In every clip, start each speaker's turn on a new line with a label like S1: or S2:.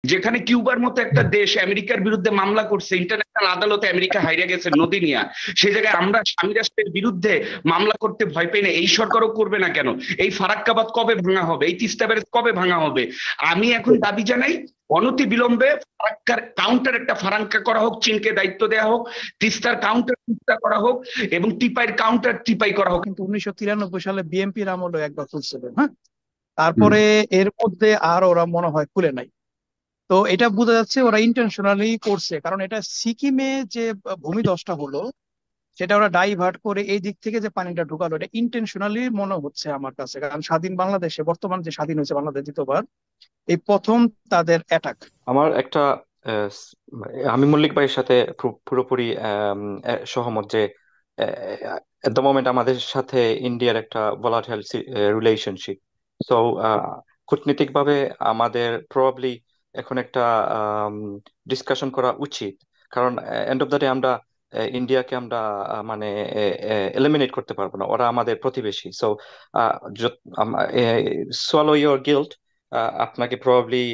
S1: যেখানে কিউবার মতো একটা দেশ আমেরিকার বিরুদ্ধে মামলা করছে, ইন্টারন্যাশনাল আদালতে আমেরিকা হাইরা গেছে নদী নিয়ে, সেই জায়গায় আমরা স্বামী রাষ্ট্রের বিরুদ্ধে মামলা করতে ভয় পাই না? এই সরকারও করবে না কেন? এই ফারাক্কাবাদ কবে ভাঙা হবে? এই তিস্তা ব্যারেজ কবে ভাঙা হবে? আমি এখন দাবি জানাই অনতি বিলম্বে ফারাক্কার কাউন্টার একটা ফারাক্কা করা হোক, চীনকে দায়িত্ব দেওয়া হোক, তিস্তার কাউন্টার তিস্তা করা হোক, এবং টিপাইয়ের কাউন্টার টিপাই করা হোক।
S2: কিন্তু 1993 সালে বিএনপির আমলে একবার খুলছিল, হ্যাঁ, তারপরে এর মধ্যে আর ওরা মনে হয় খুলে নাই। তো এটা বোঝা যাচ্ছে ওরা ইন্টেনশনালি করছে, কারণ এটা সিকিমে যে ভূমিধসটা হলো সেটা ওরা ডাইভার্ট করে এই দিক থেকে যে পানিটা ঢুকালো, এটা ইন্টেনশনালি মনে হচ্ছে আমার কাছে। কারণ স্বাধীন বাংলাদেশে, বর্তমান যে স্বাধীন হয়েছে বাংলাদেশ দ্বিতীয়বার, এই প্রথম তাদের অ্যাটাক।
S3: আমার একটা আমি মল্লিক ভাইয়ের সাথে পুরোপুরি সহমত যে এট দ্য মোমেন্ট আমাদের সাথে ইন্ডিয়ার একটা ভলাটাইল রিলেশনশিপ। সো কূটনীতিক ভাবে আমাদের প্রবাবলি এখন একটা ডিসকাশন করা উচিত, কারণ এন্ড অফ দ্য ডে আমরা ইন্ডিয়াকে আমরা মানে এলিমিনেট করতে পারবো না, ওরা আমাদের প্রতিবেশী। সো সোয়ালো ইয়োর গিল্ট, আপনাকে প্রবাবলি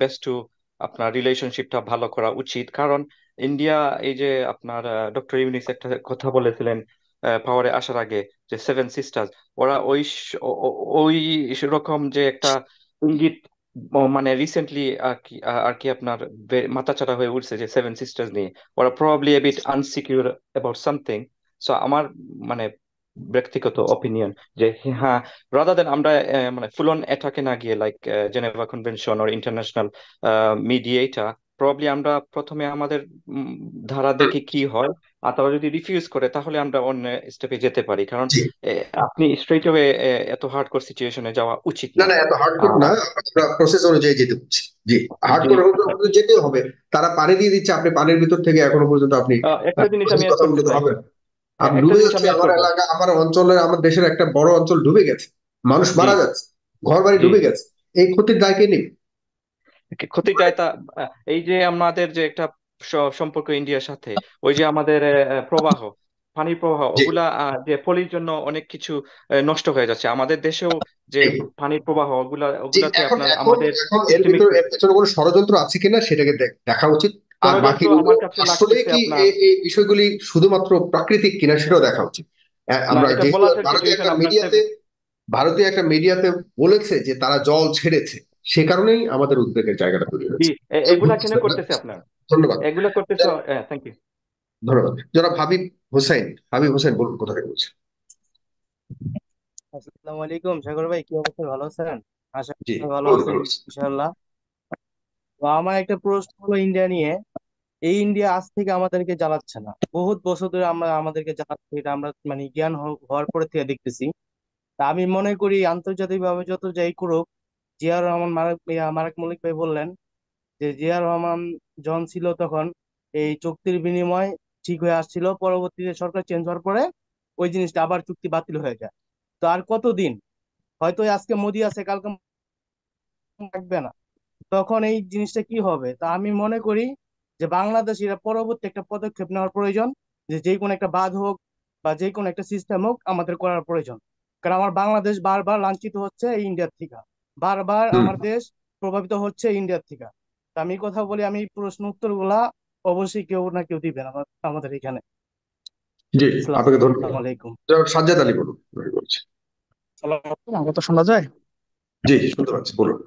S3: বেস্ট টু আপনার রিলেশনশিপটা ভালো করা উচিত। কারণ ইন্ডিয়া, এই যে আপনার ডক্টর ইউনিস একটা কথা বলেছিলেন পাওয়ারে আসার আগে, যে সেভেন সিস্টার্স, ওরা ওই রকম যে একটা ইঙ্গিত মানে রিসেন্টলি আর কি আপনার মাথাচাড়া হয়ে উঠছে যে সেভেন সিস্টার্স নিয়ে, ওরা probably a bit insecure about something. So আমার মানে ব্যক্তিগত অপিনিয়ন যে হ্যাঁ, রাদার দেন আমরা মানে ফুল অন অ্যাটাকে না গিয়ে, like Geneva convention or international mediator, probably আমরা প্রথমে আমাদের ধারা দেখি কি হয়, আর তারা যদি রিফিউজ করে তাহলে আমরা অন্য স্টেপে যেতে পারি। কারণ
S4: জি
S3: আপনি স্ট্রেট অ্যাওয়ে এত হার্ডকোর সিচুয়েশনে যাওয়া উচিত
S4: না
S3: না।
S4: না, এত হার্ডকোর না, আমরা প্রসেস অনুযায়ী যেতে হচ্ছে। জি,
S3: জি
S4: হার্ডকোর হতে যেতে হবে। তারা পানি দিয়ে দিচ্ছে, আপনি পানির ভিতর থেকে এখনো পর্যন্ত আপনি
S3: একটা জিনিস আমি অ্যাড
S4: কথা
S3: করতে
S4: বলতে
S3: চাই।
S4: হবে না। আপনি
S3: একটা
S4: ডুবে
S3: জিনিস
S4: যাচ্ছে,
S3: আমি অ্যাড
S4: আমার
S3: করবো।
S4: এলাকা, আমার অঞ্চলের, আমার দেশের একটা বড় অঞ্চল ডুবে গেছে, মানুষ
S3: জি
S4: মারা যাচ্ছে, ঘর বাড়ি
S3: জি,
S4: ডুবে গেছে। এই ক্ষতির দায় কে নেবে?
S3: ক্ষতি যায় তা এই যে আমাদের যে একটা সম্পর্ক ইন্ডিয়ার সাথে, ওই যে আমাদের প্রবাহ, পানির প্রবাহ,
S4: জি
S3: ওগুলা যে পলির জন্য অনেক কিছু নষ্ট হয়ে যাচ্ছে আমাদের দেশেও। যে
S4: জি
S3: পানির প্রবাহ,
S4: জি,
S3: ওগুলাতে
S4: এখন
S3: আপনার
S4: এখন
S3: আমাদের
S4: এখন এর
S3: এস্টিমেট
S4: ভিতরে এর পেছনে কোনো ষড়যন্ত্র আছে কিনা সেটাকে দেখা উচিত। আর
S3: ষড়যন্ত্র
S4: বাকিগুলো
S3: আমার কাছে
S4: আসলে
S3: লাগতেছে
S4: কি
S3: আপনার।
S4: এই বিষয়গুলি শুধুমাত্র প্রাকৃতিক কিনা সেটাও দেখা উচিত।
S3: না,
S4: আমরা
S3: এটা
S4: যেহেতু
S3: ভোলাটাইল সিচুয়েশন আপনার
S4: ভারতীয় একটা মিডিয়াতে বলেছে যে তারা জল ছেড়েছে, সে কারণেই আমাদের উদ্বেগের জায়গাটা তৈরি
S3: জি,
S4: হয়েছে।
S3: এগুলা কেন করতেছে আপনার,
S4: ধন্যবাদ।
S3: এগুলা করতেছে। Thank you.
S4: ধন্যবাদ জনাব হাবিব হোসেন। হাবিব হোসেন বলুন, কোথা থেকে বলছেন?
S5: আসসালামু আলাইকুম সাগর ভাই, কি অবস্থা, ভালো আছেন? আশা
S4: জি,
S5: করি ভালো
S4: খুবই
S5: আছেন
S4: ভালো আছি।
S5: ইনশাআল্লাহ। তো আমার একটা প্রশ্ন হলো ইন্ডিয়া নিয়ে। এই ইন্ডিয়া আজ থেকে আমাদেরকে জ্বালাচ্ছে না, বহুত বছর ধরে আমরা আমাদেরকে জ্বালাচ্ছে, এটা আমরা মানে জ্ঞান হওয়ার পরে থেকে দেখতেছি। তা আমি মনে করি আন্তর্জাতিক ভাবে যত যাই করুক, জিয়া রহমান মারেক মল্লিক ভাই বললেন যে জিয়া রহমান জন ছিল তখন এই চুক্তির বিনিময় ঠিক হয়ে আসছিল, পরবর্তীতে সরকার চেঞ্জ হওয়ার পরে ওই জিনিসটা আবার চুক্তি বাতিল হয়ে যায়। তো আর কতদিন, হয়তো আজকে মোদি আছে কালকে থাকবে না, তখন এই জিনিসটা কি হবে? তা আমি মনে করি যে বাংলাদেশিরা পরবর্তী একটা পদক্ষেপ নেওয়ার প্রয়োজন, যে যে কোনো একটা বাঁধ হোক বা যে কোনো একটা সিস্টেম হোক আমাদের করার প্রয়োজন। কারণ আমার বাংলাদেশ বারবার লাঞ্ছিত হচ্ছে এই ইন্ডিয়ার থেকে, বারবার
S4: হুম,
S5: আমার দেশ প্রভাবিত হচ্ছে ইন্ডিয়ার থেকে। তা আমি কথা বলি, আমি এই প্রশ্ন উত্তর গুলা অবশ্যই কেউ না কেউ দিবেন আমাদের এখানে।
S4: জি, আপনাকে ধন্যবাদ।
S5: আসসালামু আলাইকুম।
S4: জনাব সাজ্জাদ আলী বলুন, আমি বলছি।
S2: আমার কথা শোনা যায়?
S4: জি জি, শুনতে পাচ্ছি, বলুন।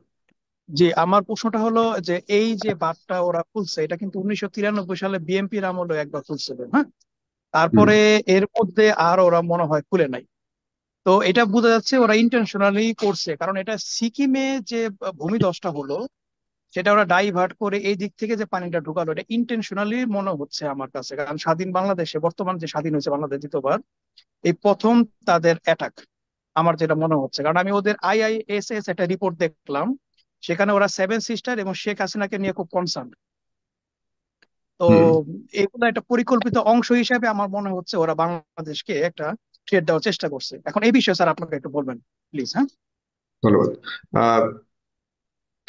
S2: জি, আমার প্রশ্নটা হলো যে এই যে বাঁধটা ওরা খুলছে, এটা কিন্তু 1993 সালে বিএনপির আমলে একবার খুলছিল, হ্যাঁ,
S4: হুম
S2: তারপরে এর মধ্যে আর ওরা মনে হয় খুলে নাই। তো এটা বোঝা যাচ্ছে ওরা ইন্টেনশনালি করছে, কারণ এটা সিকিমে যে ভূমিধসটা হলো সেটা ওরা ডাইভার্ট করে এই দিক থেকে যে পানিটা ঢুকালো, এটা ইন্টেনশনালি মনে হচ্ছে আমার কাছে। কারণ স্বাধীন বাংলাদেশে, বর্তমান যে স্বাধীন হয়েছে বাংলাদেশ দ্বিতীয়বার, এই প্রথম তাদের অ্যাটাক আমার যেটা মনে হচ্ছে। কারণ আমি ওদের আইআইএসএস একটা রিপোর্ট দেখলাম, সেখানে ওরা সেভেন সিস্টার এবং শেখ হাসিনাকে নিয়ে খুব কনসার্ন। তো
S4: হুম,
S2: এগুলো একটা পরিকল্পিত অংশ হিসেবে আমার মনে হচ্ছে ওরা বাংলাদেশকে একটা থ্রেট দেওয়ার চেষ্টা করছে। এখন এই বিষয়ে স্যার আপনাকে একটু বলবেন প্লিজ। হ্যাঁ,
S4: ধন্যবাদ। আহ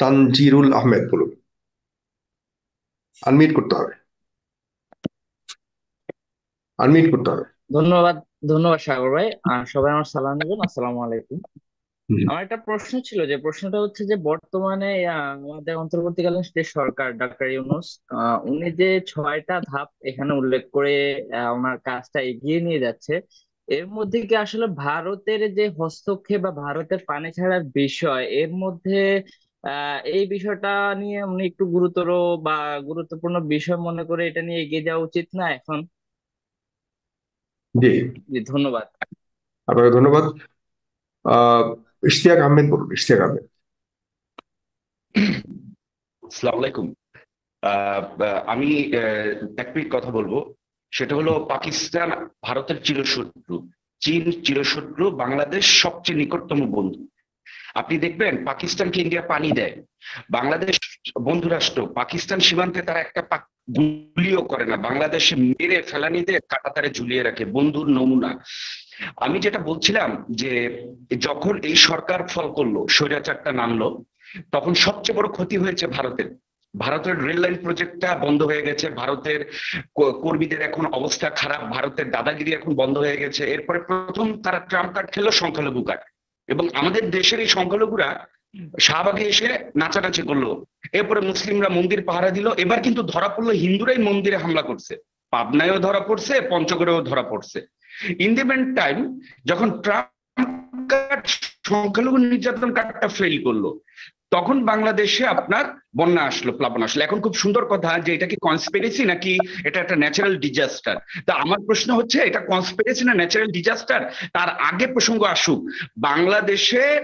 S4: তানজিরুল আহমেদ বলুন, আনমিউট করতে হবে, আনমিউট করতে হবে।
S6: ধন্যবাদ। ধন্যবাদ সাগর ভাই। আর সবাই আমার সালাম নেবেন। আসসালামু আলাইকুম।
S4: হুম।
S6: আমার একটা প্রশ্ন ছিল, যে প্রশ্নটা হচ্ছে যে বর্তমানে আমাদের অন্তর্বর্তীকালীন যে সরকার ডক্টর ইউনূস, উনি যে 6টা ধাপ এখানে উল্লেখ করে ওনার কাজটা এগিয়ে নিয়ে যাচ্ছে, এর মধ্যে কি আসলে ভারতের যে হস্তক্ষেপ বা ভারতের পানি ছাড়ার বিষয় এর মধ্যে এই বিষয়টা নিয়ে উনি একটু গুরুতর বা গুরুত্বপূর্ণ বিষয় মনে করে এটা নিয়ে এগিয়ে যাওয়া উচিত না এখন?
S4: জি,
S6: জি, ধন্যবাদ।
S4: আপনাকে ধন্যবাদ। আহ ইশতিয়াক আহমেদ বলুন, ইশতিয়াক আহমেদ।
S1: আসসালামু আলাইকুম। আমি এক মিনিট কথা বলবো। সেটা হলো, পাকিস্তান ভারতের চিরশত্রু, চীন চিরশত্রু, বাংলাদেশ সবচেয়ে নিকটতম বন্ধু। আপনি দেখবেন পাকিস্তানকে ইন্ডিয়া পানি দেয়, বাংলাদেশ বন্ধু রাষ্ট্র, পাকিস্তান সীমান্তে তারা একটা গুলিও করে না, বাংলাদেশে মেরে ফেলানি দিয়ে কাঁটাতারে ঝুলিয়ে রাখে, বন্ধুর নমুনা। আমি যেটা বলছিলাম যে যখন এই সরকার ফল করলো, স্বৈরাচারটা নামলো, তখন সবচেয়ে বড় ক্ষতি হয়েছে ভারতের। ভারতের রেল লাইন প্রজেক্টটা বন্ধ হয়ে গেছে, ভারতের কর্মীদের এখন অবস্থা খারাপ, ভারতের দাদাগিরি এখন বন্ধ হয়ে গেছে। এরপরে প্রথম তারা ট্রাম্প কার্ড খেলো, সংখ্যালঘু কার্ড, এবং আমাদের দেশের এই সংখ্যালঘুরা শাহবাগে এসে নাচানাচি করলো। এরপরে মুসলিমরা মন্দির পাহারা দিল। এবার কিন্তু ধরা পড়লো হিন্দুরাই মন্দিরে হামলা করছে, পাবনায়ও ধরা পড়ছে, পঞ্চগড়েও ধরা পড়ছে। ইন দি মেন টাইম, যখন ট্রাম্প কার্ড সংখ্যালঘু নির্যাতন কার্ডটা ফেল করলো, তখন বাংলাদেশে আপনার বন্যা আসলো, প্লাবন আসলো। এখন খুব সুন্দর কথা যে এটা কি কনস্পিরেসি নাকি এটা একটা ন্যাচারাল ডিজাস্টার। তা আমার প্রশ্ন হচ্ছে, এটা কনস্পিরেসি না ন্যাচারাল ডিজাস্টার? তার আগে প্রসঙ্গ আসুক, বাংলাদেশের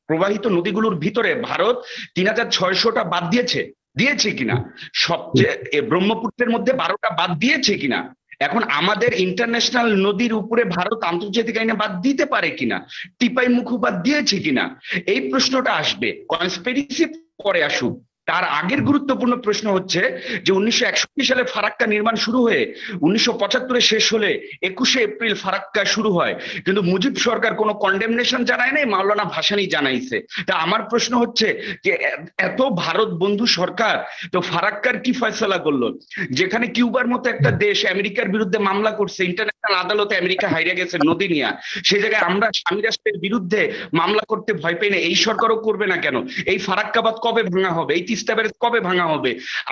S1: প্রবাহিত নদীগুলোর ভিতরে ভারত 3600টা বাদ দিয়েছে কিনা? সবচেয়ে ব্রহ্মপুত্রের মধ্যে 12টা বাদ দিয়েছে কিনা? এখন আমাদের ইন্টারন্যাশনাল নদীর উপরে ভারত আন্তর্জাতিক আইনে বাদ দিতে পারে কিনা? টিপাই মুখু বাদ দিয়েছে কিনা? এই প্রশ্নটা আসবে, কনস্পিরেসি পরে আসুক। তার আগের গুরুত্বপূর্ণ প্রশ্ন হচ্ছে যে 1961 সালে ফারাক্কা নির্মাণ শুরু হয়ে 1975-এ শেষ হলে 21শে এপ্রিল ফারাক্কা শুরু হয়, কিন্তু মুজিব সরকার কোনো কন্ডেমনেশন জানায় নাই, মাওলানা ভাসানী জানাইছে। তা আমার প্রশ্ন হচ্ছে যে এত ভারত বন্ধু সরকার তো ফারাক্কার কি ফয়সালা করলো? যেখানে কিউবার মতো একটা দেশ আমেরিকার বিরুদ্ধে মামলা করছে, ইন্টারন্যাশনাল আদালতে আমেরিকা হাইরে গেছে নদী নিয়ে, সেই জায়গায় আমরা স্বামী রাষ্ট্রের বিরুদ্ধে মামলা করতে ভয় পাই না। এই সরকারও করবে না কেন? এই ফারাক্কাবাদ কবে ভাঙা হবে? এই তিস্তা ব্যারেজ কবে ভাঙা হবে?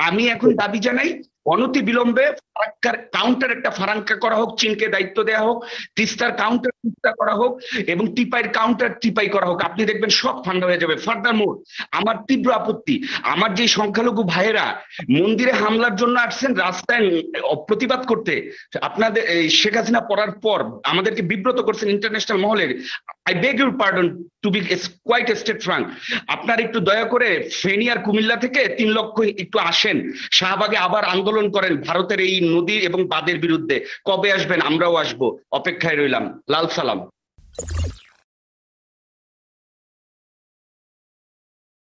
S1: আমি এখন দাবি জানাই, অনতি বিলম্বে ফারাক্কার কাউন্টার একটা ফারাক্কা করা হোক, চীনকে দায়িত্ব দেওয়া হোক, তিস্তার কাউন্টার তিস্তা করা হোক, এবং টিপাইয়ের কাউন্টার টিপাই করা হোক। আপনি দেখবেন সব ঠান্ডা হয়ে যাবে। ফার্দার মোর, আমার তীব্র আপত্তি, আমার যে সংখ্যালঘু ভাইয়েরা মন্দিরে হামলার জন্য আসছেন, রাস্তায় প্রতিবাদ করতে, আপনাদের শেখ হাসিনা পড়ার পর আমাদেরকে বিব্রত করছেন ইন্টারন্যাশনাল মহলের, I beg your pardon to be quite straight frank. আপনার একটু দয়া করে ফেনী আর কুমিল্লা থেকে 3 লক্ষ একটু আসেন, শাহবাগে আবার আন্দোলন করেন ভারতের এই নদী এবং বাঁধের বিরুদ্ধে। কবে আসবেন? আমরাও আসবো, অপেক্ষায় রইলাম। লাল সালাম।